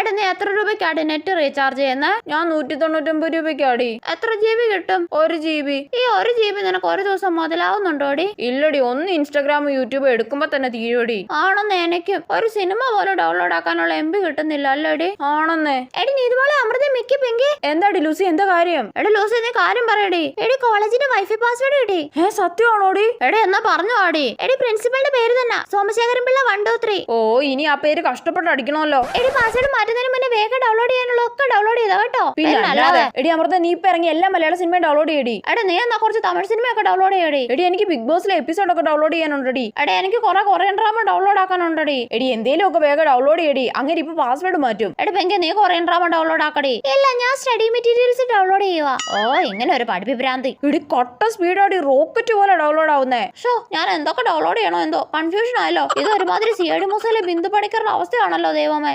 എടാ നീ എത്ര രൂപയ്ക്കാടി നെറ്റ് റീചാർജ് ചെയ്യുന്നത്? ഞാൻ 199 രൂപയ്ക്കാടി. എത്ര GB കിട്ടും? 1 GB. ഈ 1 GB നിനക്ക് ഒരു ദിവസം മുതലാവുന്നുണ്ടോടി? ഇല്ലടി, ഒന്ന് ഇൻസ്റ്റാഗ്രാം യൂട്യൂബ് എടുക്കുമ്പോ തന്നെ തീരുവടി. ആണെന്ന് എനിക്കും ഒരു സിനിമ പോലും ഡൗൺലോഡ് ആക്കാനുള്ള MB കിട്ടുന്നില്ല അല്ലേടി? ആണെന്നേ. എടി നീ ഇതുപോലെ അമൃത മിക്കി പെങ്കി. എന്താടി ലൂസി, എന്താ കാര്യം? എടി ലൂസി നീ കാര്യം പറയടി. എടി കോളേജിന്റെ വൈഫൈ പാസ്വേഡ് കിട്ടി. സത്യമാണോടി? എടി എന്നാ പറഞ്ഞു ആടി. എടി പ്രിൻസിപ്പളിന്റെ പേര് തന്നെ, സോമശേഖരൻ പിള്ള 123. ഓ, ഇനി ആ പേര് കഷ്ടപ്പെട്ട് അടിക്കണമല്ലോ. എടി പാസ്വേഡ് മാറ്റുന്നതിന് മുന്നേ വേഗം ഡൗൺലോഡ് ചെയ്യാനുള്ള ഒക്കെ ഡൗൺലോഡ് ചെയ്താ കേട്ടോ. പിന്നെ എടി അമൃത, നീ ഇപ്പൊ ഇറങ്ങി എല്ലാ മലയാള സിനിമയും ഡൗൺലോഡ് ചെയ്യടി. എടി നീ എന്നാ കുറച്ച് തമിഴ് സിനിമയൊക്കെ ഡൗൺലോഡ് ചെയ്യടി. എടി എനിക്ക് ബിഗ് ബോസിലെ എപ്പിസോഡൊക്കെ ഡൗൺലോഡ് ചെയ്യാനുണ്ടടി. എടി എനിക്ക് കുറെ കൊറിയൻ ഡ്രാമ ഡൗൺലോഡ് ആക്കാനുണ്ടടി. എടി എന്തേലും ഒക്കെ വേഗം ഡൗൺലോഡ് ചെയ്യടി, അങ്ങനെ ഇപ്പൊ പാസ്വേഡ് മാറ്റും. എടി പെങ്കി നീ കൊറിയൻ ഡ്രാമ ഡൗൺലോഡ് ആക്കടി. ഇല്ല, ഞാൻ സ്റ്റഡി മെറ്റീരിയൽസ് ഡൗൺലോഡ് ചെയ്യുക. ഓ, ഇങ്ങനെ ഒരു പഠിപ്പിഭ്രാന്തി. എടി കട്ട സ്പീഡാടി, റോക്കറ്റ് പോലെ ഡൗൺലോഡ് ആവുന്നേ. ഷോ, ഞാൻ എന്തൊക്കെ ഡൗൺലോഡ് ചെയ്യണോ എന്തോ കൺഫ്യൂഷൻ ആയല്ലോ. ഇത് ഒരുമാതിരി CID മൂസയിലെ ബിന്ദു പണിക്കറിന്റെ അവസ്ഥയാണല്ലോ ദൈവമേ.